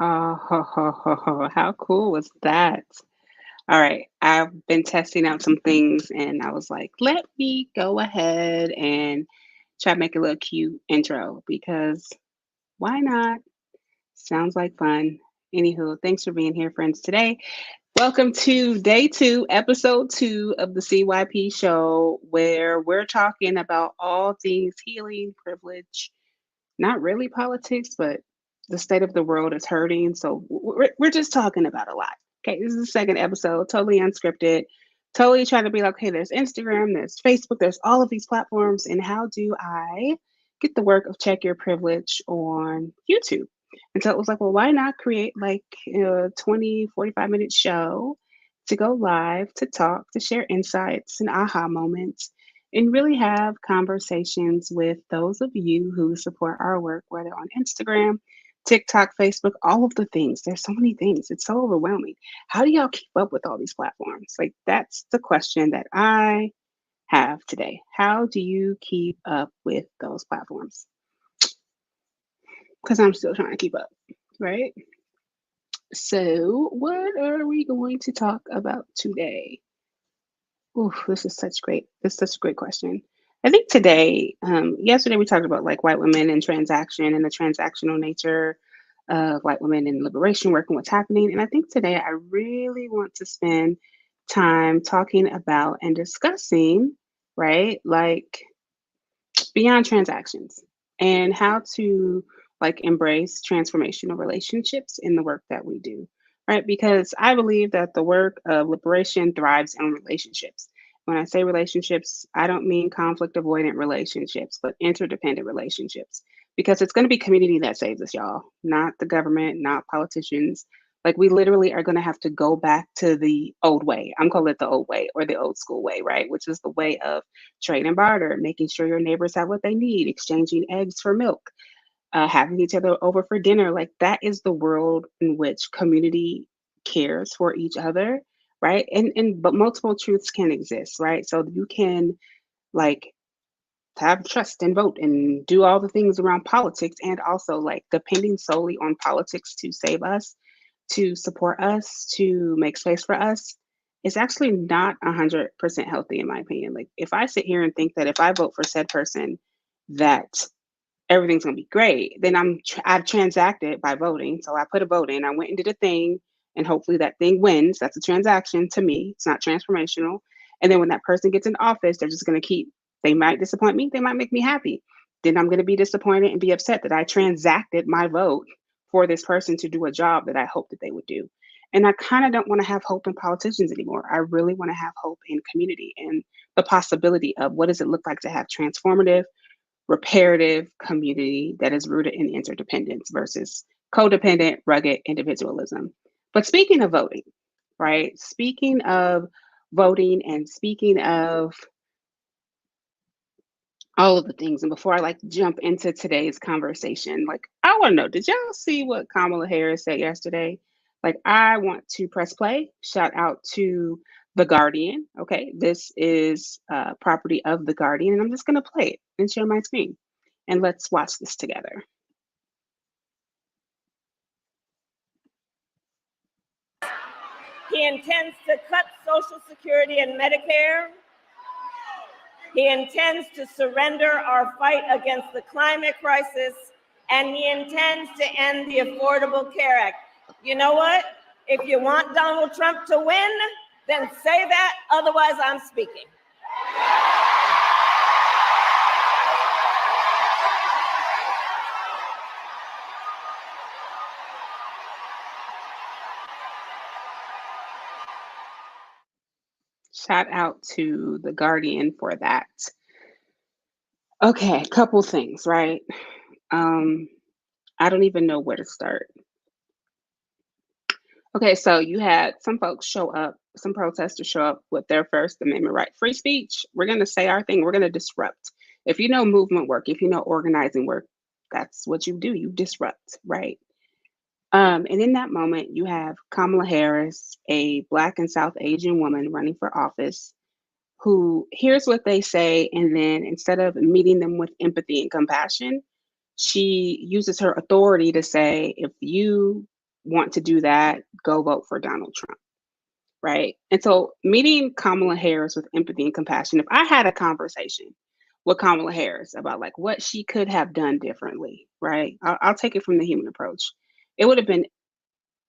How cool was that? All right, I've been testing out some things and I was like, let me go ahead and try to make a little cute intro because why not? Sounds like fun. Anywho, thanks for being here, friends, today. Welcome to day two, episode two of the CYP show, where we're talking about all things healing, privilege, not really politics, but the state of the world is hurting. So we're just talking about a lot. Okay, this is the second episode, totally unscripted, totally trying to be like, okay, there's Instagram, there's Facebook, there's all of these platforms. And how do I get the work of Check Your Privilege on YouTube? And so it was like, well, why not create like a 20, 45-minute show to go live, to talk, to share insights and aha moments and really have conversations with those of you who support our work, whether on Instagram, TikTok, Facebook, all of the things. There's so many things. It's so overwhelming. How do y'all keep up with all these platforms? Like, that's the question that I have today. How do you keep up with those platforms? Because I'm still trying to keep up, right? So, what are we going to talk about today? Oof, this is such a great question. I think today, yesterday we talked about like white women and transaction and the transactional nature of white women in liberation work and what's happening. And I think today I really want to spend time talking about and discussing, right, like beyond transactions and how to like embrace transformational relationships in the work that we do, right? Because I believe that the work of liberation thrives on relationships. When I say relationships, I don't mean conflict avoidant relationships, but interdependent relationships. Because it's going to be community that saves us, y'all, not the government, not politicians. Like we literally are going to have to go back to the old way. I'm calling it the old way or the old school way, right? Which is the way of trade and barter, making sure your neighbors have what they need, exchanging eggs for milk, having each other over for dinner. Like that is the world in which community cares for each other, right? And but multiple truths can exist, right? So you can like have trust and vote and do all the things around politics and also like depending solely on politics to save us, to support us, to make space for us is actually not 100% healthy in my opinion. Like if I sit here and think that if I vote for said person that everything's going to be great, then I've transacted by voting. So I put a vote in, I went and did a thing and hopefully that thing wins. That's a transaction to me. It's not transformational. And then when that person gets in office, they're just going to keep, they might disappoint me, they might make me happy. Then I'm going to be disappointed and be upset that I transacted my vote for this person to do a job that I hoped that they would do. And I kind of don't want to have hope in politicians anymore. I really want to have hope in community and the possibility of what does it look like to have transformative, reparative community that is rooted in interdependence versus codependent, rugged individualism. But speaking of voting, right? Speaking of voting and speaking of all of the things, and before I like jump into today's conversation, like I want to know, did y'all see what Kamala Harris said yesterday? Like I want to press play. Shout out to The Guardian. Okay, this is property of The Guardian, and I'm just gonna play it and share my screen, and let's watch this together. He intends to cut Social Security and Medicare. He intends to surrender our fight against the climate crisis, and he intends to end the Affordable Care Act. You know what? If you want Donald Trump to win, then say that, otherwise I'm speaking. Shout out to The Guardian for that. Okay, a couple things, right? Um, I don't even know where to start. Okay, so you had some folks show up, some protesters show up with their First Amendment right. Free speech, we're going to say our thing, we're going to disrupt. If you know movement work, if you know organizing work, that's what you do, you disrupt, right? And in that moment, you have Kamala Harris, a Black and South Asian woman running for office, who hears what they say, and then instead of meeting them with empathy and compassion, she uses her authority to say, if you want to do that, go vote for Donald Trump. Right. And so meeting Kamala Harris with empathy and compassion, if I had a conversation with Kamala Harris about like what she could have done differently, right? I'll take it from the human approach. It would have been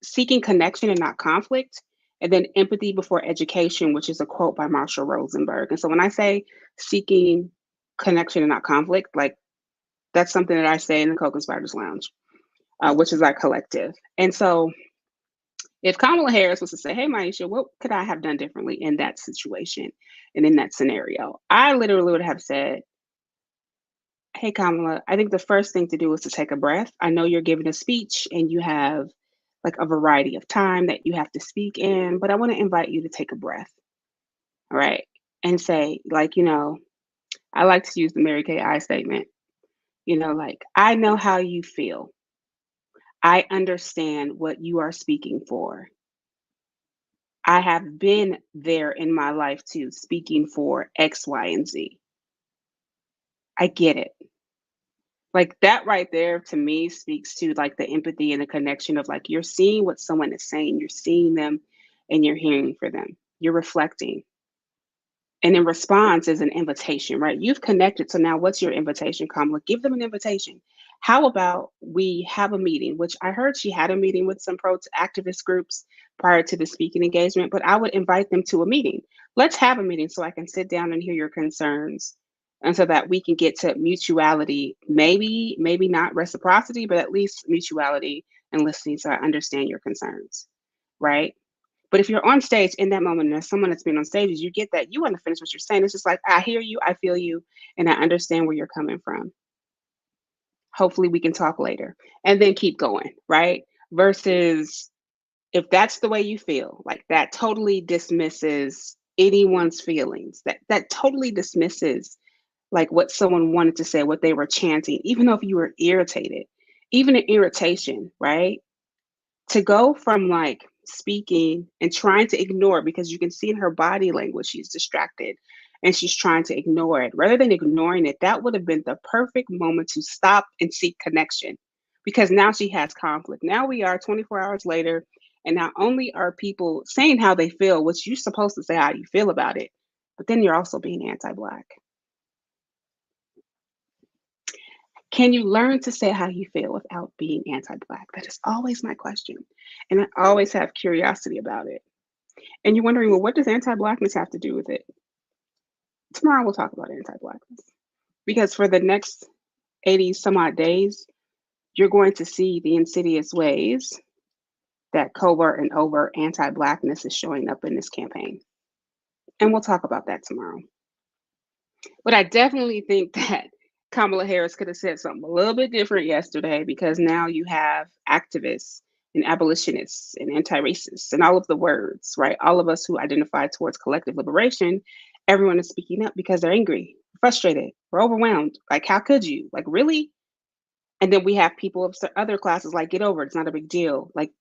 seeking connection and not conflict, and then empathy before education, which is a quote by Marshall Rosenberg. And so when I say seeking connection and not conflict, like that's something that I say in the Co-Conspirators Lounge, which is our collective. And so if Kamala Harris was to say, "Hey, myisha, what could I have done differently in that situation and in that scenario?" I literally would have said, "Hey, Kamala, I think the first thing to do is to take a breath. I know you're giving a speech and you have like a variety of time that you have to speak in, but I want to invite you to take a breath, all right? And say, like, I like to use the Mary Kay I statement, like, I know how you feel. I understand what you are speaking for. I have been there in my life too, speaking for X, Y, and Z. I get it." Like that right there to me speaks to like the empathy and the connection of like you're seeing what someone is saying, you're seeing them and you're hearing for them. You're reflecting. And in response is an invitation, right? You've connected. So now what's your invitation, Kamala? Give them an invitation. How about we have a meeting, which I heard she had a meeting with some pro activist groups prior to the speaking engagement, but I would invite them to a meeting. Let's have a meeting so I can sit down and hear your concerns and so that we can get to mutuality, maybe not reciprocity, but at least mutuality and listening so I understand your concerns, right? But if you're on stage in that moment and there's someone that's been on stages, you get that you want to finish what you're saying. It's just like, I hear you, I feel you, and I understand where you're coming from. Hopefully we can talk later and then keep going, right? Versus if that's the way you feel, like that totally dismisses anyone's feelings. That totally dismisses like what someone wanted to say, what they were chanting, even though if you were irritated, even an irritation, right? To go from like speaking and trying to ignore it because you can see in her body language she's distracted and she's trying to ignore it rather than ignoring it, that would have been the perfect moment to stop and seek connection because now she has conflict. Now we are 24 hours later and not only are people saying how they feel, which you're supposed to say how you feel about it, but then you're also being anti-black. Can you learn to say how you feel without being anti-black? That is always my question. And I always have curiosity about it. And you're wondering, well, what does anti-blackness have to do with it? Tomorrow we'll talk about anti-blackness. Because for the next 80 some odd days, you're going to see the insidious ways that covert and overt anti-blackness is showing up in this campaign. And we'll talk about that tomorrow. But I definitely think that Kamala Harris could have said something a little bit different yesterday because now you have activists and abolitionists and anti-racists and all of the words, right? All of us who identify towards collective liberation, everyone is speaking up because they're angry, frustrated, we're overwhelmed. Like, how could you? Like, really? And then we have people of other classes like, get over it. It's not a big deal. Like,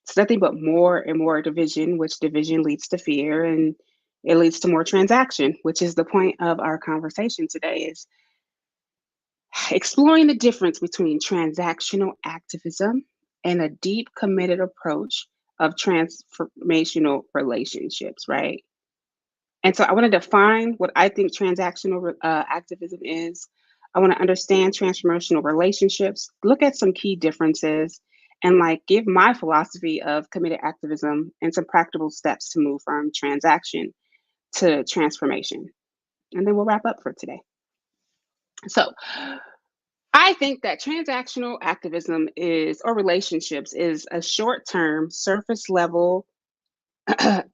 it's nothing but more and more division, which division leads to fear and it leads to more transaction, which is the point of our conversation today is exploring the difference between transactional activism and a deep committed approach of transformational relationships, right? And so I want to define what I think transactional activism is. I want to understand transformational relationships, look at some key differences, and like give my philosophy of committed activism and some practical steps to move from transaction to transformation. And then we'll wrap up for today. So I think that transactional activism is, or relationships, is a short term, surface level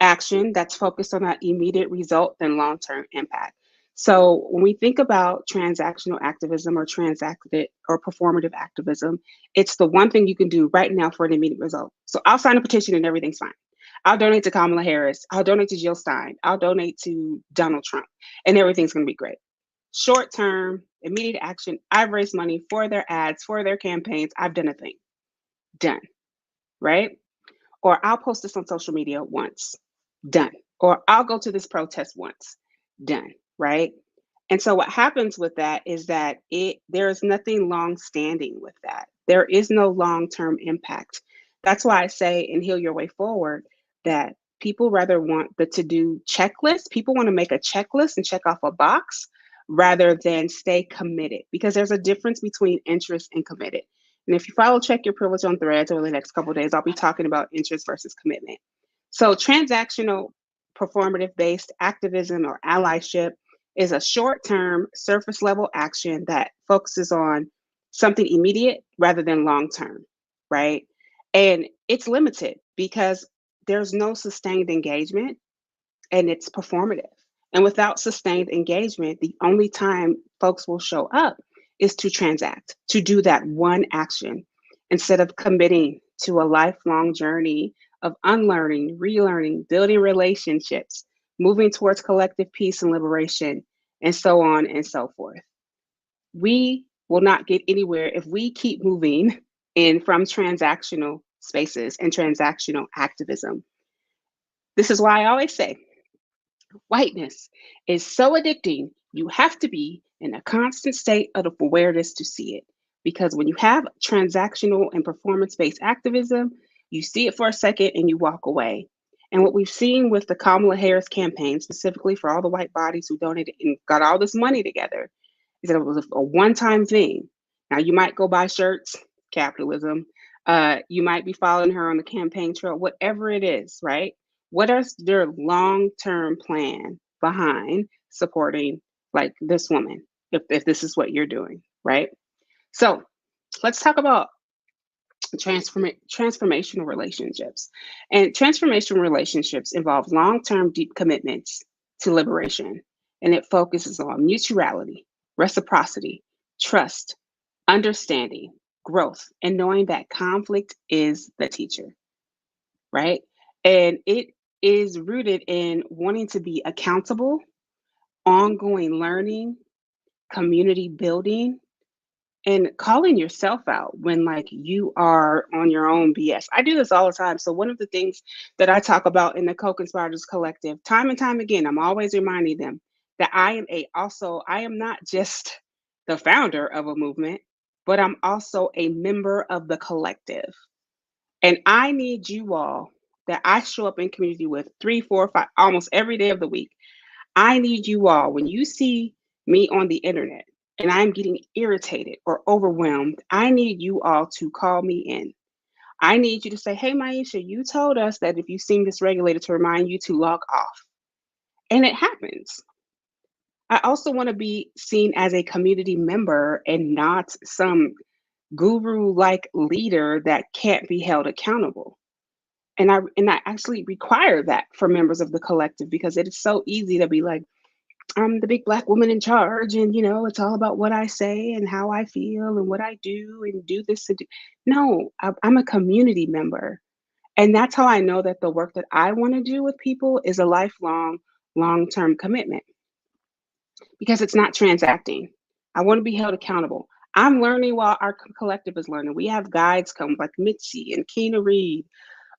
action that's focused on that immediate result and long term impact. So when we think about transactional activism or transacted or performative activism, it's the one thing you can do right now for an immediate result. So I'll sign a petition and everything's fine. I'll donate to Kamala Harris. I'll donate to Jill Stein. I'll donate to Donald Trump, and everything's going to be great. Short term, immediate action. I've raised money for their ads, for their campaigns. I've done a thing. Done. Right? Or I'll post this on social media once. Done. Or I'll go to this protest once. Done. Right? And so what happens with that is that there is nothing long standing with that. There is no long term impact That's why I say in Heal Your Way Forward that people rather want the to do checklist. People want to make a checklist and check off a box rather than stay committed, because there's a difference between interest and committed. And if you follow Check Your Privilege on Threads over the next couple of days, I'll be talking about interest versus commitment. So, transactional, performative based activism or allyship is a short term, surface level action that focuses on something immediate rather than long term, right? And it's limited because there's no sustained engagement, and it's performative. And without sustained engagement, the only time folks will show up is to transact, to do that one action, instead of committing to a lifelong journey of unlearning, relearning, building relationships, moving towards collective peace and liberation, and so on and so forth. We will not get anywhere if we keep moving in from transactional spaces and transactional activism. This is why I always say whiteness is so addicting, you have to be in a constant state of awareness to see it. Because when you have transactional and performance based activism, you see it for a second and you walk away. And what we've seen with the Kamala Harris campaign, specifically for all the white bodies who donated and got all this money together, is that it was a one time thing. Now, you might go buy shirts, capitalism. You might be following her on the campaign trail, whatever it is, right? What is their long term plan behind supporting like this woman, if this is what you're doing, right? So let's talk about transformational relationships. And transformational relationships involve long term, deep commitments to liberation. And it focuses on mutuality, reciprocity, trust, understanding, growth, and knowing that conflict is the teacher, right? And it is rooted in wanting to be accountable, ongoing learning, community building, and calling yourself out when like you are on your own BS. I do this all the time. So one of the things that I talk about in the Co-Conspirators Collective, time and time again, I'm always reminding them that I am not just the founder of a movement, but I'm also a member of the collective. And I need you all that I show up in community with 3, 4, 5, almost every day of the week. I need you all, when you see me on the internet and I'm getting irritated or overwhelmed, I need you all to call me in. I need you to say, hey, myisha, you told us that if you seem dysregulated to remind you to log off. And it happens. I also want to be seen as a community member and not some guru like leader that can't be held accountable. And I actually require that for members of the collective, because it is so easy to be like, I'm the big black woman in charge, and it's all about what I say and how I feel and what I do and do this and do. No, I'm a community member. And that's how I know that the work that I want to do with people is a lifelong, long-term commitment, because it's not transacting. I want to be held accountable. I'm learning while our collective is learning. We have guides come like Mitzi and Keena Reed.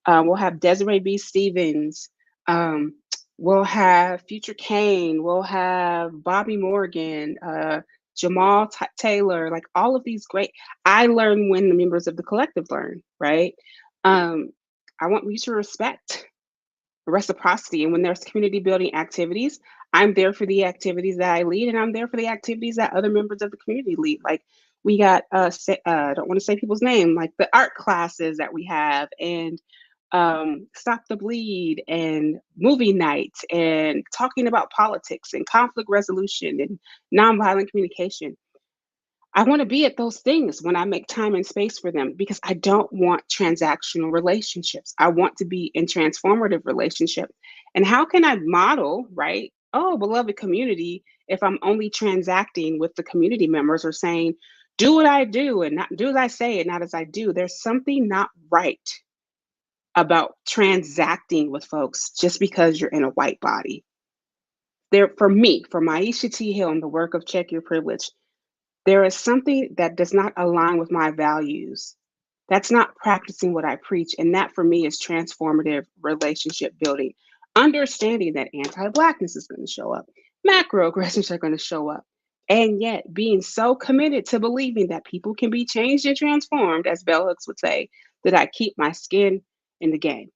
We'll have Desiree B. Stevens. Um, we'll have Future Kane. We'll have Bobby Morgan, Jamal Taylor, like all of these great. I learn when the members of the collective learn, right? Um, I want mutual respect, reciprocity. And when there's community building activities, I'm there for the activities that I lead, and I'm there for the activities that other members of the community lead. Like we got, I don't want to say people's name, like the art classes that we have, and Stop the Bleed, and movie nights, and talking about politics and conflict resolution and nonviolent communication. I want to be at those things when I make time and space for them, because I don't want transactional relationships. I want to be in transformative relationship. And how can I model, right? Oh, beloved community, if I'm only transacting with the community members or saying, do what I do and not do as I say and not as I do. There's something not right about transacting with folks just because you're in a white body. There, for me, for myisha T. Hill and the work of Check Your Privilege, there is something that does not align with my values. That's not practicing what I preach. And that for me is transformative relationship building. Understanding that anti-Blackness is going to show up, macroaggressions are going to show up. And yet being so committed to believing that people can be changed and transformed, as Bell Hooks would say, Did I keep my skin in the game?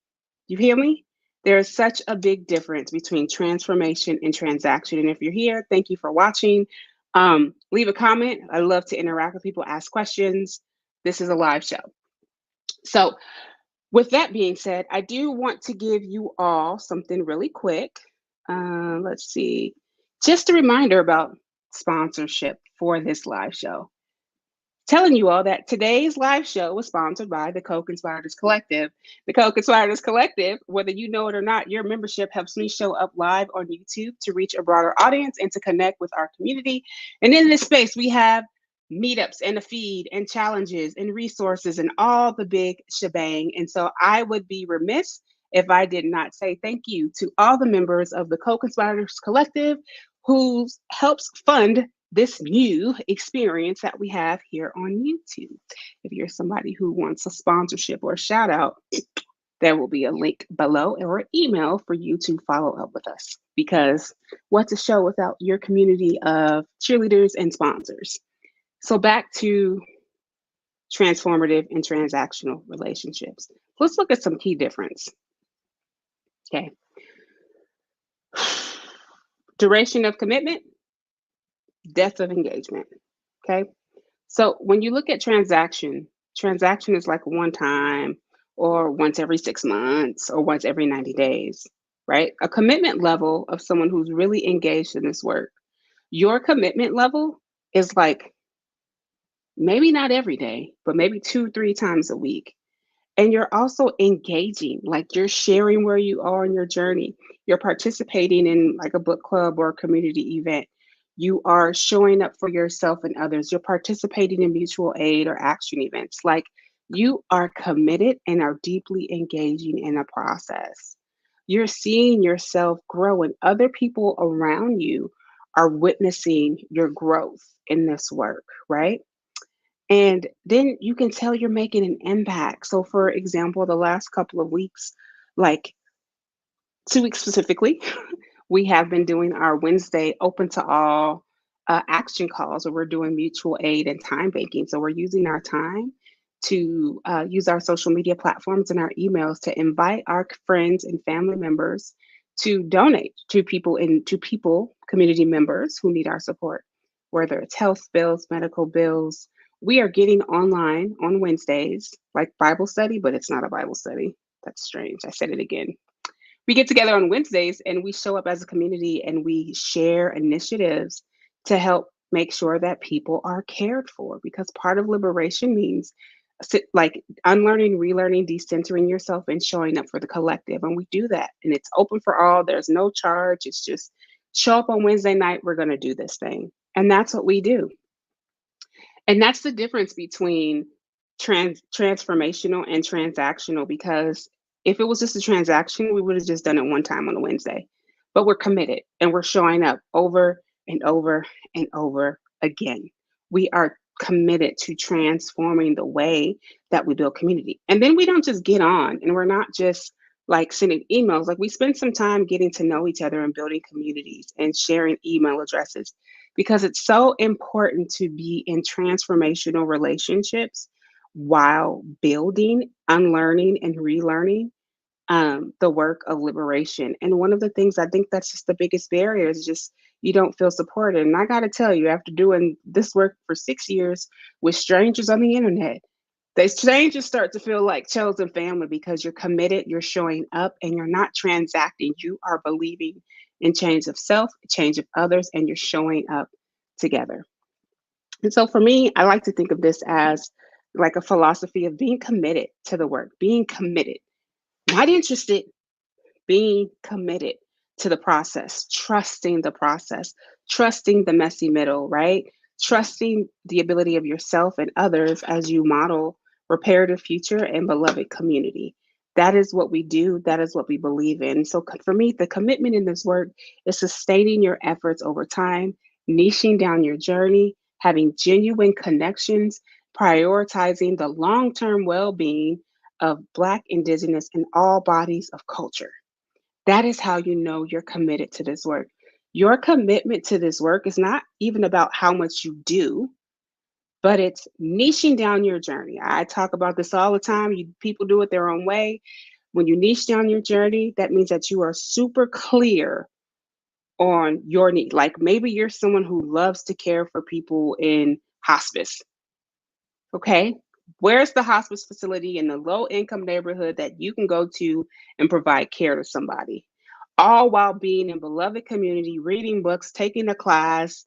You hear me? There is such a big difference between transformation and transaction. And if you're here, thank you for watching. Leave a comment. I love to interact with people, ask questions. This is a live show. So, with that being said, I do want to give you all something really quick. Let's see. Just a reminder about sponsorship for this live show. Telling you all that today's live show was sponsored by the Co-Conspirators Collective. The Co-Conspirators Collective, whether you know it or not, your membership helps me show up live on YouTube to reach a broader audience and to connect with our community. And in this space, we have meetups and a feed and challenges and resources and all the big shebang. And so I would be remiss if I did not say thank you to all the members of the Co-Conspirators Collective who helps fund this new experience that we have here on YouTube. If you're somebody who wants a sponsorship or a shout out, there will be a link below or an email for you to follow up with us. Because what's a show without your community of cheerleaders and sponsors? So back to transformative and transactional relationships. Let's look at some key difference. Okay. Duration of commitment, depth of engagement. Okay. So when you look at transaction is like one time or once every 6 months or once every 90 days, right? A commitment level of someone who's really engaged in this work, your commitment level is like maybe not every day, but maybe 2, 3 times a week. And you're also engaging, like you're sharing where you are in your journey. You're participating in like a book club or a community event. You are showing up for yourself and others. You're participating in mutual aid or action events. Like you are committed and are deeply engaging in a process. You're seeing yourself grow, and other people around you are witnessing your growth in this work, right? And then you can tell you're making an impact. So, for example, the last couple of weeks, like 2 weeks specifically, we have been doing our Wednesday open to all action calls where we're doing mutual aid and time banking. So, we're using our time to use our social media platforms and our emails to invite our friends and family members to donate to people, community members who need our support, whether it's health bills, medical bills. We are getting online on Wednesdays, like Bible study, but it's not a Bible study. That's strange. I said it again. We get together on Wednesdays and we show up as a community and we share initiatives to help make sure that people are cared for, because part of liberation means like unlearning, relearning, decentering yourself and showing up for the collective. And we do that. And it's open for all. There's no charge. It's just show up on Wednesday night. We're going to do this thing. And that's what we do. And that's the difference between transformational and transactional, because if it was just a transaction, we would have just done it one time on a Wednesday. But we're committed and we're showing up over and over and over again. We are committed to transforming the way that we build community. And then we don't just get on and we're not just like sending emails. Like we spend some time getting to know each other and building communities and sharing email addresses, because it's so important to be in transformational relationships while building, unlearning, and relearning the work of liberation. And one of the things I think that's just the biggest barrier is just you don't feel supported. And I got to tell you, after doing this work for 6 years with strangers on the internet, the strangers start to feel like chosen family because you're committed, you're showing up, and you're not transacting. You are believing in change of self, change of others, and you're showing up together. And so for me, I like to think of this as like a philosophy of being committed to the work, being committed, not interested, being committed to the process, trusting the messy middle, right? Trusting the ability of yourself and others as you model reparative future and beloved community. That is what we do. That is what we believe in. So for me, the commitment in this work is sustaining your efforts over time, niching down your journey, having genuine connections, prioritizing the long-term well-being of Black, Indigenous, and all bodies of culture. That is how you know you're committed to this work. Your commitment to this work is not even about how much you do. but it's niching down your journey. I talk about this all the time. People do it their own way. When you niche down your journey, that means that you are super clear on your need. Like maybe you're someone who loves to care for people in hospice. Okay. Where's the hospice facility in the low income neighborhood that you can go to and provide care to somebody? All while being in beloved community, reading books, taking a class,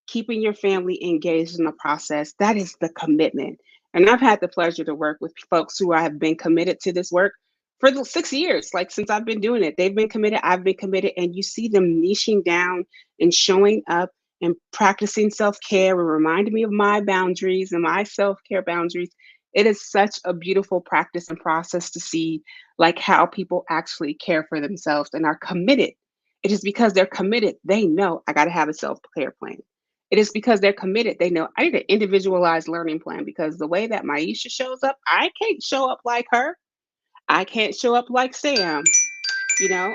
keeping your family engaged in the process. That is the commitment. And I've had the pleasure to work with folks who have been committed to this work for the 6 years. Like since I've been doing it, they've been committed, I've been committed, and you see them niching down and showing up and practicing self-care and reminding me of my boundaries and my self-care boundaries. It is such a beautiful practice and process to see like how people actually care for themselves and are committed. It is because they're committed. They know I got to have a self-care plan. It is because they're committed. They know I need an individualized learning plan because the way that myisha shows up, I can't show up like her. I can't show up like Sam,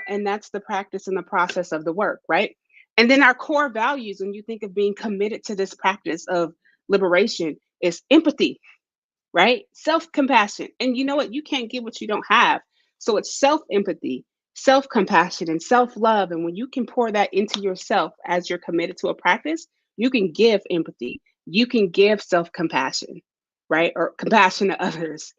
and that's the practice and the process of the work, right? And then our core values, when you think of being committed to this practice of liberation, is empathy, right? Self compassion. And you know what? You can't give what you don't have. So it's self empathy, self compassion, and self love. And when you can pour that into yourself as you're committed to a practice, you can give empathy, you can give self compassion, right? Or compassion to others,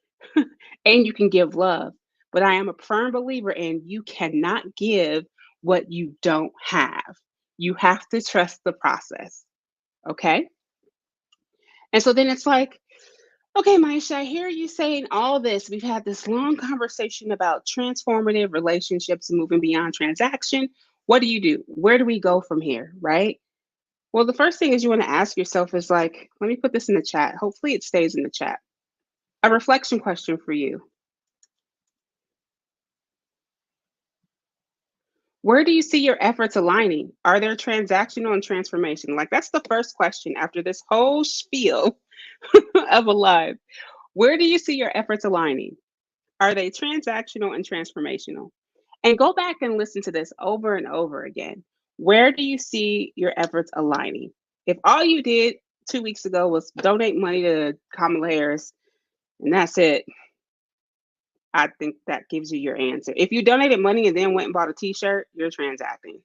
and you can give love. But I am a firm believer in you cannot give what you don't have. You have to trust the process. Okay. And so then it's like, okay, Maisha, I hear you saying all this. We've had this long conversation about transformative relationships and moving beyond transaction. What do you do? Where do we go from here? Right. Well, the first thing is you want to ask yourself is like, let me put this in the chat. Hopefully it stays in the chat. A reflection question for you. Where do you see your efforts aligning? Are there transactional and transformation? Like that's the first question after this whole spiel of a live. Where do you see your efforts aligning? Are they transactional and transformational? And go back and listen to this over and over again. Where do you see your efforts aligning? If all you did 2 weeks ago was donate money to Kamala Harris and that's it, I think that gives you your answer. If you donated money and then went and bought a t-shirt, you're transacting.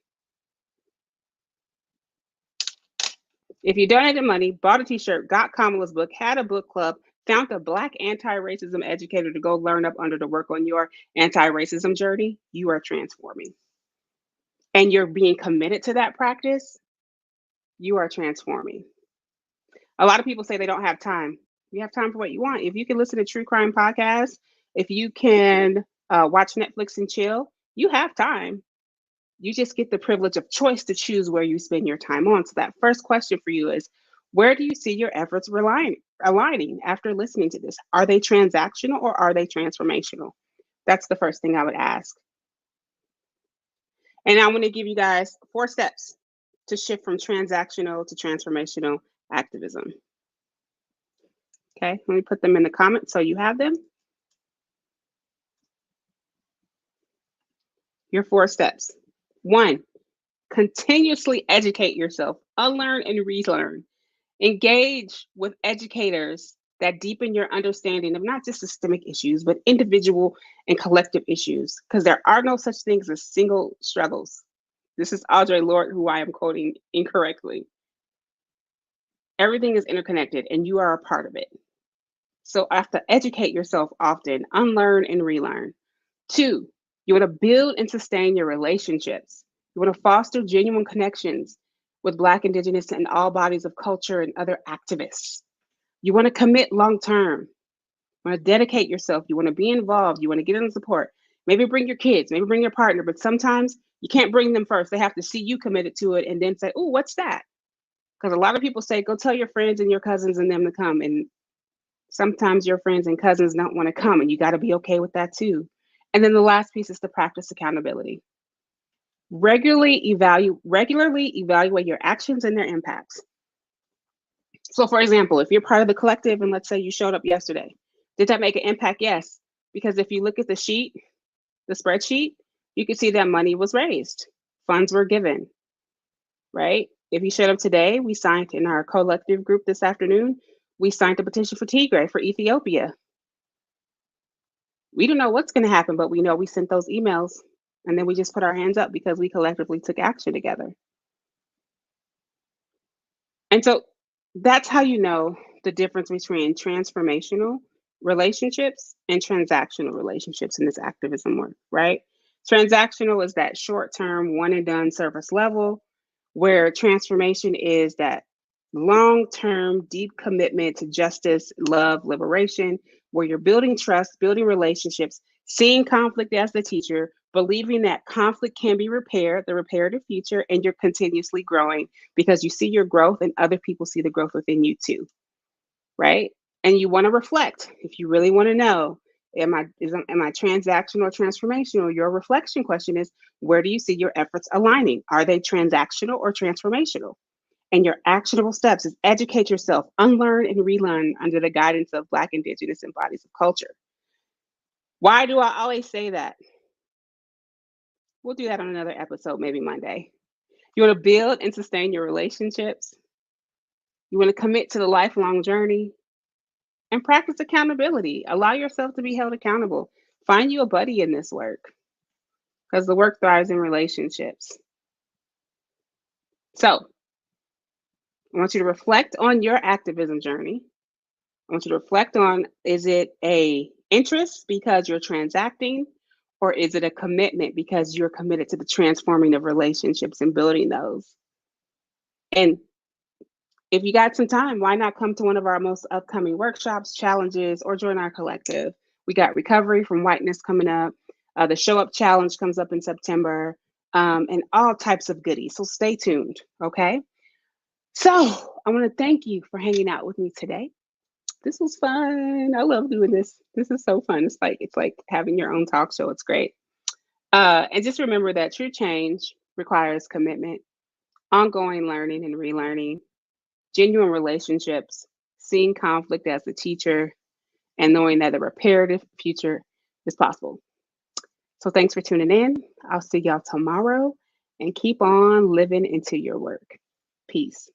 If you donated money, bought a t-shirt, got Kamala's book, had a book club, found a Black anti-racism educator to go learn up under to work on your anti-racism journey, you are transforming. And you're being committed to that practice, you are transforming. A lot of people say they don't have time. You have time for what you want. If you can listen to true crime podcasts, if you can watch Netflix and chill, you have time. You just get the privilege of choice to choose where you spend your time on. So that first question for you is, where do you see your efforts aligning after listening to this? Are they transactional or are they transformational? That's the first thing I would ask. And I want to give you guys 4 steps to shift from transactional to transformational activism. Okay, let me put them in the comments so you have them. Your 4 steps. 1, continuously educate yourself, unlearn and relearn. Engage with educators that deepen your understanding of not just systemic issues, but individual and collective issues, because there are no such things as single struggles. This is Audre Lorde, who I am quoting incorrectly. Everything is interconnected and you are a part of it. So I have to educate yourself often, unlearn and relearn. 2, you want to build and sustain your relationships. You want to foster genuine connections with Black, Indigenous, and all bodies of culture and other activists. You want to commit long term. You want to dedicate yourself. You want to be involved. You want to get in support. Maybe bring your kids, maybe bring your partner, but sometimes you can't bring them first. They have to see you committed to it and then say, oh, what's that? Because a lot of people say, go tell your friends and your cousins and them to come. And sometimes your friends and cousins don't want to come, and you got to be okay with that too. And then the last piece is to practice accountability. Regularly evaluate your actions and their impacts. So for example, if you're part of the collective and let's say you showed up yesterday, did that make an impact? Yes. Because if you look at the sheet, the spreadsheet, you can see that money was raised, funds were given, right? If you showed up today, we signed in our collective group this afternoon, We signed a petition for Tigray, for Ethiopia. We don't know what's going to happen, but we know we sent those emails and then we just put our hands up because we collectively took action together. And so that's how you know the difference between transformational relationships and transactional relationships in this activism work, right? Transactional is that short term, one and done service level, where transformation is that long term, deep commitment to justice, love, liberation, where you're building trust, building relationships, seeing conflict as the teacher, believing that conflict can be repaired, the reparative future, and you're continuously growing because you see your growth and other people see the growth within you too, right? And you want to reflect. If you really want to know, am I transactional or transformational? Your reflection question is, where do you see your efforts aligning? Are they transactional or transformational? And your actionable steps is educate yourself, unlearn and relearn under the guidance of Black, Indigenous, and bodies of culture. Why do I always say that? We'll do that on another episode, maybe Monday. You want to build and sustain your relationships. You want to commit to the lifelong journey and practice accountability. Allow yourself to be held accountable. Find you a buddy in this work because the work thrives in relationships. So I want you to reflect on your activism journey. I want you to reflect on, is it a interest because you're transacting, or is it a commitment because you're committed to the transforming of relationships and building those? And if you got some time, why not come to one of our most upcoming workshops, challenges, or join our collective? We got Recovery from Whiteness coming up. The Show Up Challenge comes up in September, and all types of goodies. So stay tuned, okay? So I want to thank you for hanging out with me today. This was fun. I love doing this. This is so fun. It's like having your own talk show. It's great. And just remember that true change requires commitment, ongoing learning and relearning, genuine relationships, seeing conflict as a teacher, and knowing that a reparative future is possible. So thanks for tuning in. I'll see y'all tomorrow and keep on living into your work. Peace.